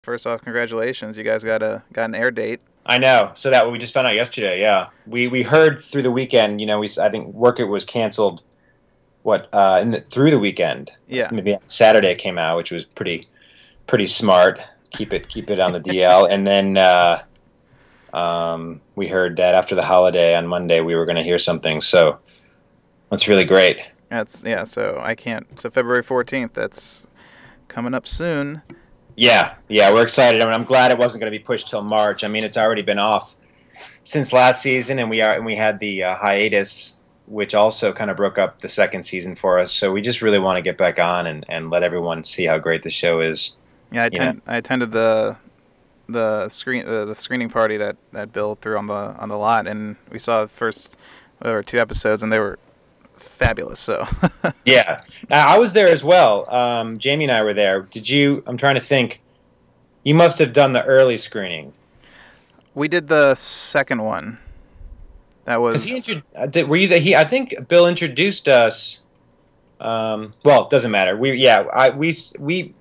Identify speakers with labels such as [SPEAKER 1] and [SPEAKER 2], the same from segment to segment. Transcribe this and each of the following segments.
[SPEAKER 1] first off, congratulations. You guys got an air date.
[SPEAKER 2] I know. So that we just found out yesterday. Yeah, we heard through the weekend. I think work it was canceled. Through the weekend?
[SPEAKER 1] Yeah.
[SPEAKER 2] Maybe on Saturday it came out, which was pretty smart. Keep it on the DL, and then we heard that after the holiday on Monday we were going to hear something. So that's really great.
[SPEAKER 1] So I can't. So February 14th. That's coming up soon.
[SPEAKER 2] Yeah, we're excited. I mean, I'm glad it wasn't going to be pushed till March. I mean, it's already been off since last season, and we had the hiatus, which also kind of broke up the second season for us. So we just really want to get back on and let everyone see how great the show is.
[SPEAKER 1] Yeah, I attended the screening party that Bill threw on the lot, and we saw the first 2 episodes, and they were fabulous. So
[SPEAKER 2] yeah, I was there as well. Jamie and I were there. Did you? I'm trying to think. You must have done the early screening.
[SPEAKER 1] We did the second one. That was.
[SPEAKER 2] Were you the, he? I think Bill introduced us. Well, it doesn't matter. We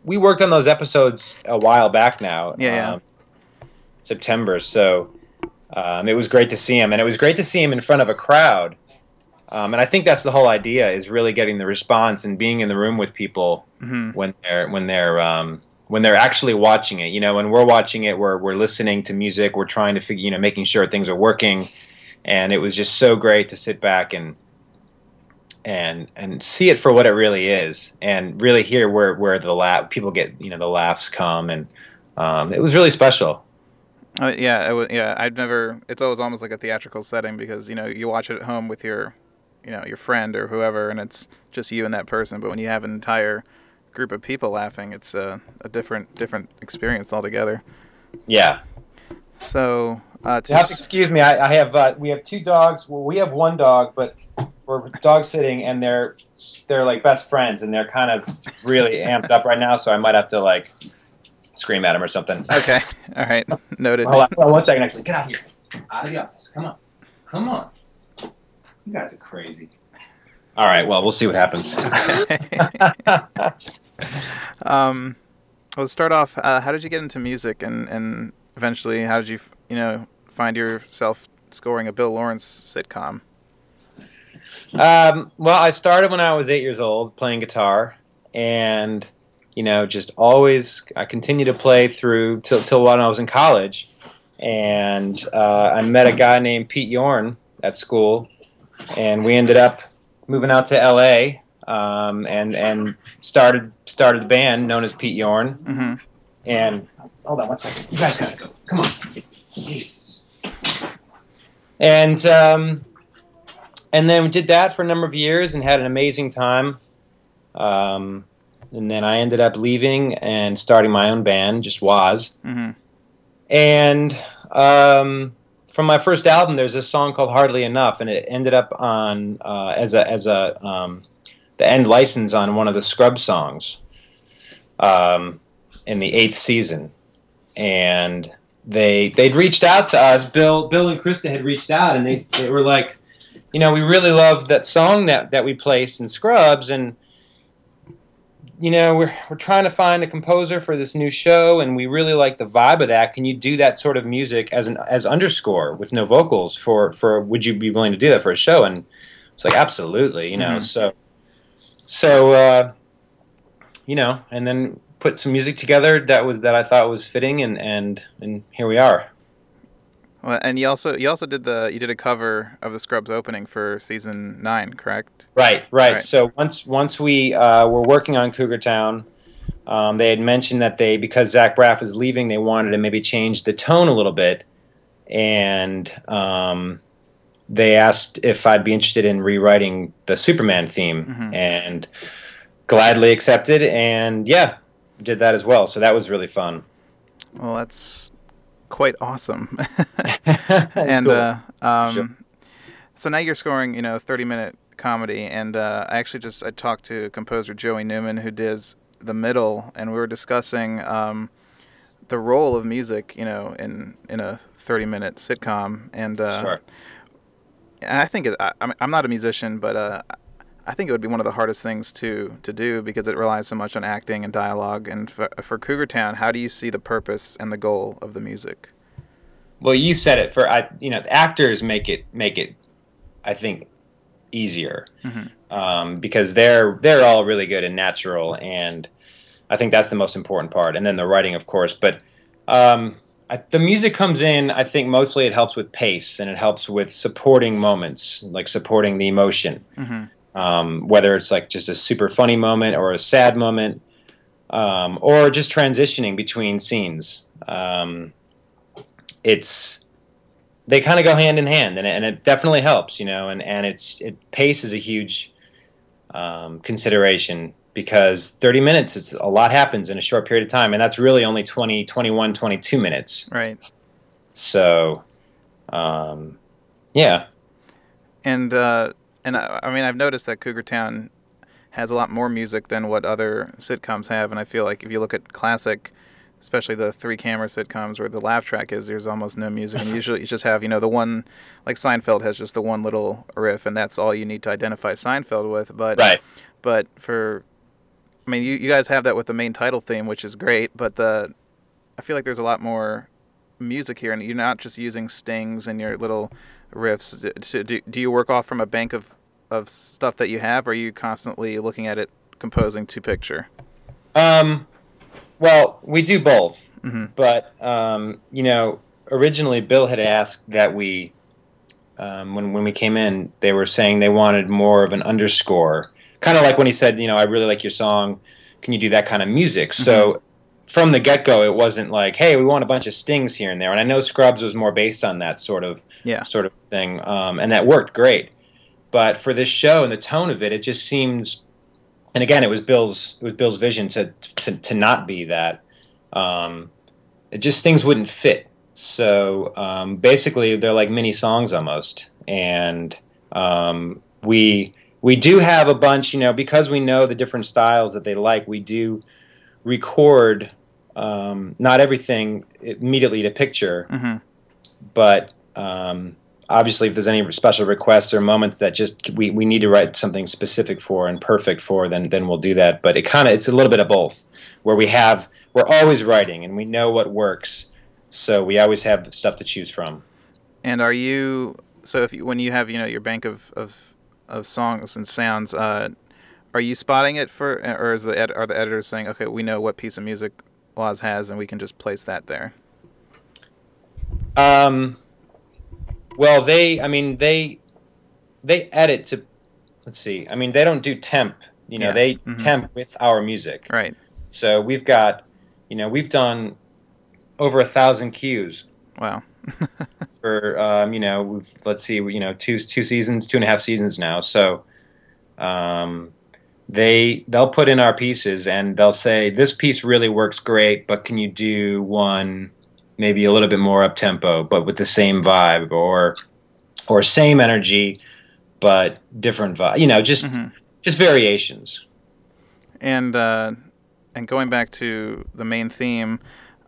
[SPEAKER 2] worked on those episodes a while back now.
[SPEAKER 1] Yeah.
[SPEAKER 2] September. So it was great to see him, and it was great to see him in front of a crowd. And I think that's the whole idea, is really getting the response and being in the room with people when they're actually watching it. When we're watching it, we're listening to music, we're trying to figure, making sure things are working, and it was just so great to sit back and see it for what it really is, and really hear where the people get, the laughs come, and it was really special.
[SPEAKER 1] It's always almost like a theatrical setting, because you watch it at home with your friend or whoever, and it's just you and that person. But when you have an entire group of people laughing, it's a different experience altogether.
[SPEAKER 2] Yeah.
[SPEAKER 1] So
[SPEAKER 2] you have to excuse me. I have we have 2 dogs. Well, we have 1 dog, but we're dog sitting, and they're like best friends, and they're kind of really amped up right now. So I might have to like scream at them or something.
[SPEAKER 1] Okay. All right. Noted.
[SPEAKER 2] Hold on 1 second. Actually, get out here. Out of the office. Come on. You guys are crazy. All right. Well, we'll see what happens.
[SPEAKER 1] Let's start off. How did you get into music, and eventually, how did you find yourself scoring a Bill Lawrence sitcom?
[SPEAKER 2] Well, I started when I was 8 years old playing guitar, and just always I continued to play through till when I was in college, and I met a guy named Pete Yorn at school, and we ended up moving out to L.A. And started the band known as Pete Yorn.
[SPEAKER 1] Mm-hmm.
[SPEAKER 2] And hold on 1 second, you guys gotta go. Come on, Jesus. And then we did that for a number of years and had an amazing time. And then I ended up leaving and starting my own band, just WAZ.
[SPEAKER 1] Mm-hmm.
[SPEAKER 2] And from my first album, there's a song called "Hardly Enough," and it ended up on as the end license on one of the Scrubs songs in the 8th season. And they'd reached out to us. Bill and Christa had reached out, and they were like, we really love that song that we placed in Scrubs, and we're trying to find a composer for this new show, and we really like the vibe of that. Can you do that sort of music as underscore with no vocals for would you be willing to do that for a show? And it's like, absolutely,
[SPEAKER 1] Mm-hmm.
[SPEAKER 2] So and then put some music together that I thought was fitting, and here we are.
[SPEAKER 1] Well, and you also did a cover of the Scrubs opening for season 9, correct?
[SPEAKER 2] Right. So once we were working on Cougar Town, they had mentioned that because Zach Braff was leaving, they wanted to maybe change the tone a little bit, and they asked if I'd be interested in rewriting the Superman theme,
[SPEAKER 1] mm-hmm.
[SPEAKER 2] and gladly accepted, and did that as well. So that was really fun.
[SPEAKER 1] Well, that's quite awesome.
[SPEAKER 2] And
[SPEAKER 1] cool.
[SPEAKER 2] Sure.
[SPEAKER 1] So now you're scoring 30-minute comedy, and I talked to composer Joey Newman, who does the middle, and we were discussing the role of music in a 30-minute sitcom, and
[SPEAKER 2] Sure.
[SPEAKER 1] and I think I'm not a musician, but I think it would be one of the hardest things to do because it relies so much on acting and dialogue. And for Cougar Town, how do you see the purpose and the goal of the music?
[SPEAKER 2] Well, you said it. The actors make it, I think, easier, because they're all really good and natural, and I think that's the most important part. And then the writing, of course, but the music comes in. I think mostly it helps with pace, and it helps with supporting moments, like supporting the emotion. Whether it's like just a super funny moment or a sad moment, or just transitioning between scenes. They kind of go hand in hand, and it definitely helps, and pace is a huge consideration, because 30 minutes, a lot happens in a short period of time, and that's really only 20, 21, 22 minutes.
[SPEAKER 1] Right.
[SPEAKER 2] So, yeah.
[SPEAKER 1] And I mean, I've noticed that Cougar Town has a lot more music than what other sitcoms have, and I feel like if you look at classic, especially the 3-camera sitcoms where the laugh track is, there's almost no music, and usually you just have, the one, like Seinfeld has just the one little riff, and that's all you need to identify Seinfeld with. But
[SPEAKER 2] right.
[SPEAKER 1] But I mean, you guys have that with the main title theme, which is great, but I feel like there's a lot more music here, and you're not just using stings and your little riffs. Do you work off from a bank of stuff that you have, or are you constantly looking at it, composing to picture?
[SPEAKER 2] Well, we do both, but originally Bill had asked that we, when we came in, they were saying they wanted more of an underscore, kind of like when he said, I really like your song, can you do that kind of music? So from the get-go, it wasn't like, hey, we want a bunch of stings here and there, and I know Scrubs was more based on that sort of thing, and that worked great. But for this show and the tone of it, it just seems. And again, it was Bill's vision to not be that. It just, things wouldn't fit. So basically, they're like mini songs almost. And we do have a bunch, because we know the different styles that they like. We do record not everything immediately to picture, but. Obviously, if there's any special requests or moments that just we need to write something specific for and perfect for, then we'll do that. But it's a little bit of both, where we're always writing and we know what works, so we always have stuff to choose from.
[SPEAKER 1] And when you have your bank of songs and sounds, are you spotting it or are the editors saying, okay, we know what piece of music WAZ has and we can just place that there?
[SPEAKER 2] Well, they edit to, let's see, they don't do temp, they temp with our music.
[SPEAKER 1] Right.
[SPEAKER 2] So we've got, we've done over 1,000 cues.
[SPEAKER 1] Wow.
[SPEAKER 2] For, let's see, 2.5 seasons now. So they'll put in our pieces and they'll say, this piece really works great, but can you do one maybe a little bit more up-tempo, but with the same vibe, or same energy, but different vibe. Just variations.
[SPEAKER 1] And going back to the main theme,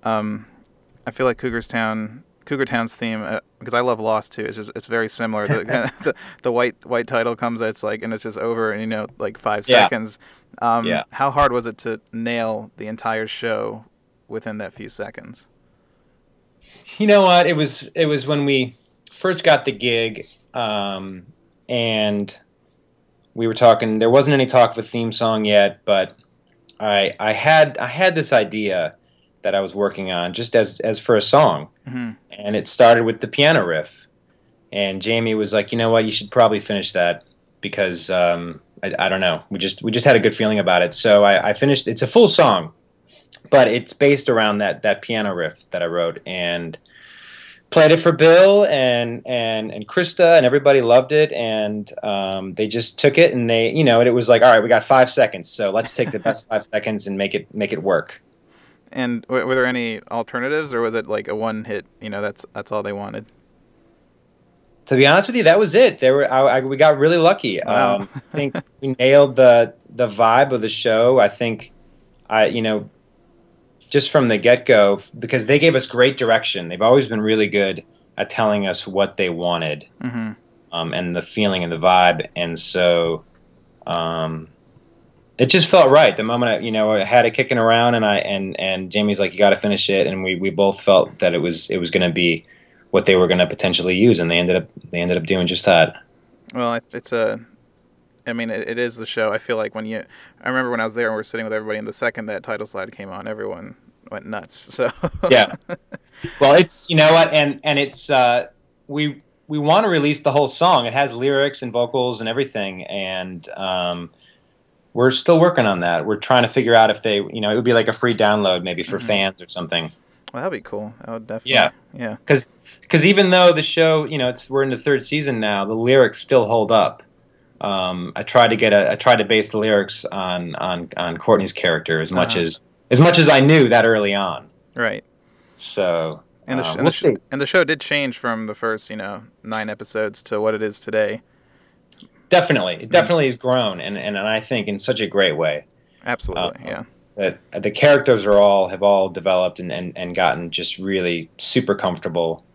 [SPEAKER 1] I feel like Cougar Town's theme, because I love Lost too. It's very similar. The white title comes, it's like, and it's just over in like 5 seconds. How hard was it to nail the entire show within that few seconds?
[SPEAKER 2] You know what? It was when we first got the gig, and we were talking. There wasn't any talk of a theme song yet, but I had this idea that I was working on just as for a song, and it started with the piano riff. And Jamie was like, you know what? You should probably finish that because I don't know. We just had a good feeling about it. So I finished. It's a full song. But it's based around that piano riff that I wrote, and played it for Bill and Christa, and everybody loved it, and they just took it and they, it was like, all right, we got 5 seconds, so let's take the best 5 seconds and make it work.
[SPEAKER 1] And were there any alternatives, or was it like a one hit? That's all they wanted.
[SPEAKER 2] To be honest with you, that was it. We got really lucky.
[SPEAKER 1] Wow.
[SPEAKER 2] I think we nailed the vibe of the show. I think just from the get-go, because they gave us great direction. They've always been really good at telling us what they wanted, and the feeling and the vibe. And so it just felt right. The moment I had it kicking around, and Jamie's like, "You got to finish it," and we both felt that it was going to be what they were going to potentially use, and they ended up doing just that.
[SPEAKER 1] Well, it's a. I mean, it is the show. I feel like I remember when I was there and we were sitting with everybody, and the second that title slide came on, everyone went nuts. So
[SPEAKER 2] yeah. Well, it's, you know what, and it's we want to release the whole song. It has lyrics and vocals and everything, and we're still working on that. We're trying to figure out if it would be like a free download maybe for fans or something.
[SPEAKER 1] Well, that'd be cool. That would definitely. Yeah.
[SPEAKER 2] Because even though the show, we're in the third season now, the lyrics still hold up. I tried to base the lyrics on Courtney's character as much as I knew that early on.
[SPEAKER 1] Right.
[SPEAKER 2] So
[SPEAKER 1] and the show did change from the first 9 episodes to what it is today.
[SPEAKER 2] Definitely, it definitely has grown, and I think in such a great way.
[SPEAKER 1] Absolutely, yeah.
[SPEAKER 2] That the characters have all developed and gotten just really super comfortable,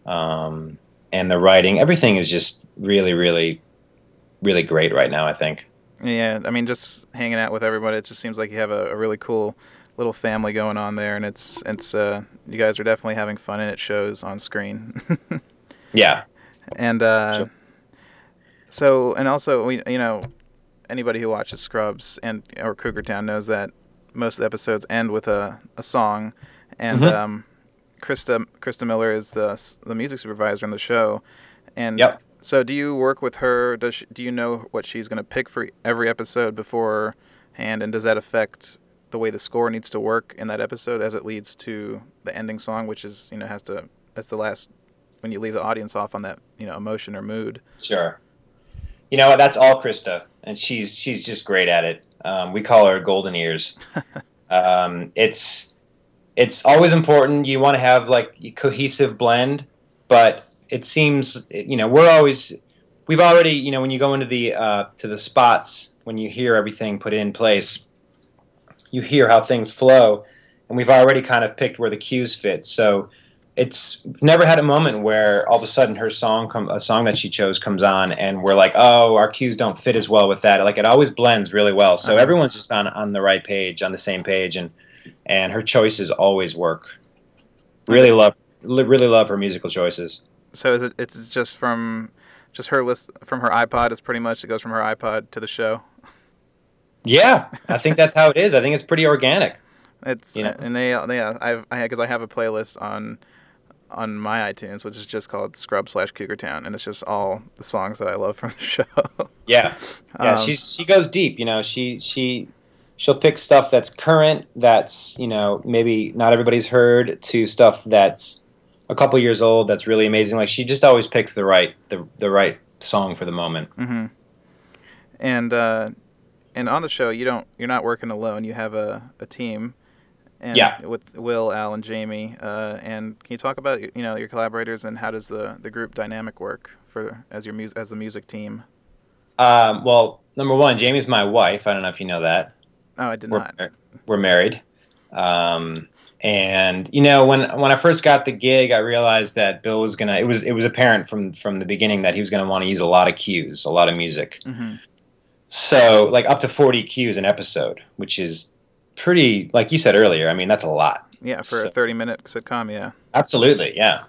[SPEAKER 2] and the writing, everything is just really, really, really great right now, I think.
[SPEAKER 1] Yeah, I mean, just hanging out with everybody, it just seems like you have a really cool little family going on there, and it's you guys are definitely having fun, and it shows on screen.
[SPEAKER 2] Yeah.
[SPEAKER 1] And
[SPEAKER 2] sure.
[SPEAKER 1] So, and also, anybody who watches Scrubs or Cougar Town knows that most of the episodes end with a song, and Christa Miller is the music supervisor on the show, and
[SPEAKER 2] yep.
[SPEAKER 1] So, do you work with her? Do you know what she's going to pick for every episode beforehand, and does that affect the way the score needs to work in that episode as it leads to the ending song, which is that's the last when you leave the audience off on that emotion or mood?
[SPEAKER 2] Sure. You know what? That's all Christa, and she's just great at it. We call her Golden Ears. It's always important. You want to have like a cohesive blend, but it seems we've already when you go into the spots, when you hear everything put in place, you hear how things flow, and we've already kind of picked where the cues fit. So it's never had a moment where all of a sudden a song that she chose comes on, and we're like, oh, our cues don't fit as well with that. Like, it always blends really well. So everyone's just on the right page, on the same page, and her choices always work. Really love her musical choices.
[SPEAKER 1] So it's just from her list from her iPod. It's pretty much it goes from her iPod to the show.
[SPEAKER 2] Yeah, I think that's how it is. I think it's pretty organic.
[SPEAKER 1] It's and because I have a playlist on my iTunes, which is just called Scrub/Cougar Town, and it's just all the songs that I love from the show.
[SPEAKER 2] Yeah, she goes deep. She'll pick stuff that's current, that's maybe not everybody's heard, to stuff that's a couple years old, that's really amazing. Like, she just always picks the right song for the moment.
[SPEAKER 1] Mm-hmm. And on the show, you're not working alone. You have a team. And with Will, Al, and Jamie. And can you talk about your collaborators, and how does the group dynamic work as the music team?
[SPEAKER 2] Well, number one, Jamie's my wife. I don't know if you know that.
[SPEAKER 1] Oh, I did not.
[SPEAKER 2] We're married. And when I first got the gig, I realized that Bill was gonna. It was apparent from the beginning that he was gonna want to use a lot of cues, a lot of music.
[SPEAKER 1] Mm-hmm.
[SPEAKER 2] So, like, up to 40 cues an episode, which is pretty, like you said earlier, I mean, that's a lot.
[SPEAKER 1] Yeah, for a 30-minute sitcom, yeah.
[SPEAKER 2] Absolutely, yeah.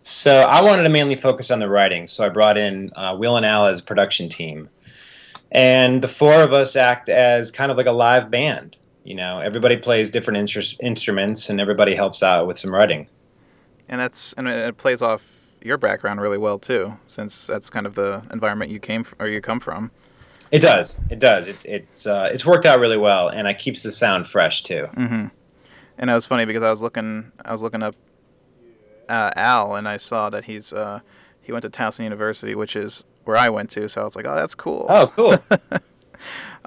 [SPEAKER 2] So I wanted to mainly focus on the writing, so I brought in Will and Al as a production team. And the four of us act as kind of like a live band. Everybody plays different instruments, and everybody helps out with some writing. And
[SPEAKER 1] it plays off your background really well, too, since that's kind of the environment you come from.
[SPEAKER 2] It does. It's worked out really well, and it keeps the sound fresh too.
[SPEAKER 1] Mm-hmm. And it was funny because I was looking up Al, and I saw that he went to Towson University, which is where I went to. So I was like, oh, that's cool.
[SPEAKER 2] Oh, cool.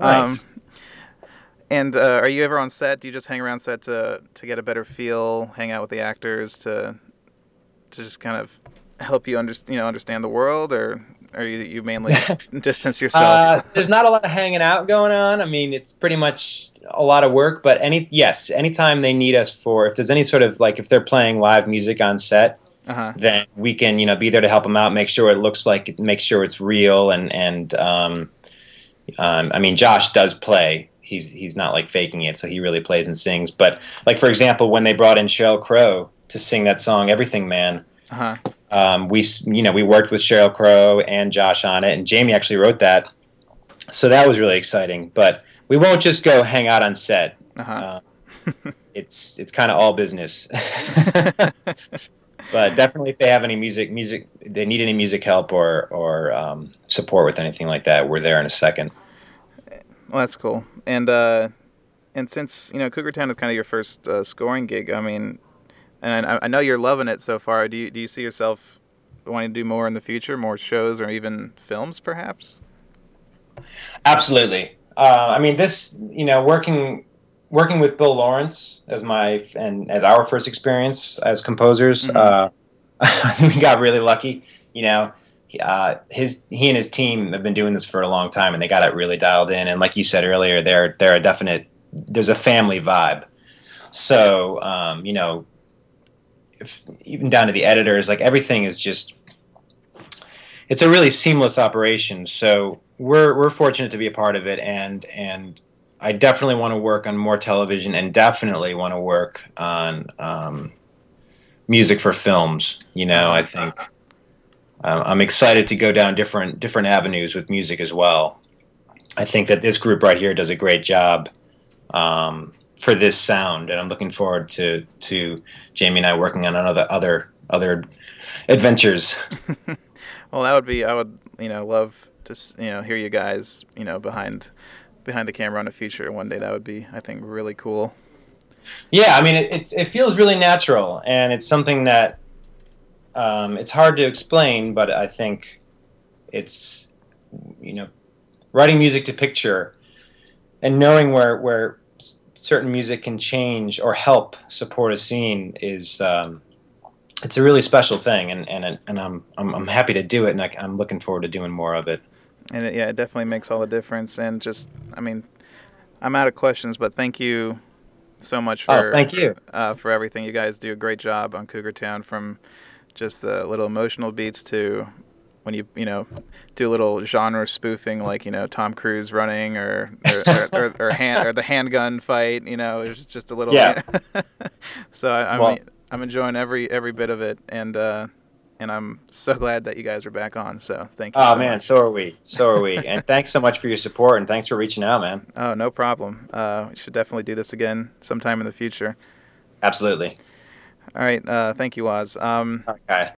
[SPEAKER 2] Nice.
[SPEAKER 1] And are you ever on set? Do you just hang around set to get a better feel, hang out with the actors to just kind of help you understand the world, or you mainly distance yourself?
[SPEAKER 2] There's not a lot of hanging out going on. I mean, it's pretty much a lot of work, but anytime they need us if there's any sort of, like, if they're playing live music on set, then we can, be there to help them out, make sure it looks like, make sure it's real, and I mean, Josh does play. He's not like faking it, so he really plays and sings. But like for example, when they brought in Sheryl Crow to sing that song "Everything Man," we worked with Sheryl Crow and Josh on it, and Jamie actually wrote that, so that was really exciting. But we won't just go hang out on set. It's kind of all business. But definitely, if they have any they need any music help or support with anything like that, we're there in a second.
[SPEAKER 1] Well, that's cool. And since Cougar Town is kind of your first scoring gig, I mean, and I know you're loving it so far. Do you see yourself wanting to do more in the future, more shows or even films, perhaps?
[SPEAKER 2] Absolutely. I mean, this working with Bill Lawrence as our first experience as composers, we got really lucky. He and his team have been doing this for a long time, and they got it really dialed in. And like you said earlier, there's a family vibe. So even down to the editors, like everything is just, it's a really seamless operation. So we're fortunate to be a part of it, and I definitely want to work on more television, and definitely want to work on music for films. I think I'm excited to go down different avenues with music as well. I think that this group right here does a great job for this sound, and I'm looking forward to Jamie and I working on other adventures.
[SPEAKER 1] Well, I would love to hear you guys behind the camera on a feature one day. That would be, I think, really cool.
[SPEAKER 2] Yeah, I mean, it feels really natural, and it's something that it's hard to explain, but I think it's writing music to picture and knowing where certain music can change or help support a scene is it's a really special thing, and I'm happy to do it, and I'm looking forward to doing more of it.
[SPEAKER 1] And it definitely makes all the difference. And just, I mean, I'm out of questions, but thank you so much for
[SPEAKER 2] thank you
[SPEAKER 1] for everything. You guys do a great job on Cougar Town, from just the little emotional beats to when you do a little genre spoofing, like Tom Cruise running or the handgun fight. It's just a little.
[SPEAKER 2] Yeah.
[SPEAKER 1] So I'm enjoying every bit of it, and I'm so glad that you guys are back on. So thank you.
[SPEAKER 2] Oh man, much. So are we. And thanks so much for your support, and thanks for reaching out, man.
[SPEAKER 1] Oh, no problem. We should definitely do this again sometime in the future.
[SPEAKER 2] Absolutely.
[SPEAKER 1] All right. Thank you, WAZ.
[SPEAKER 2] Okay.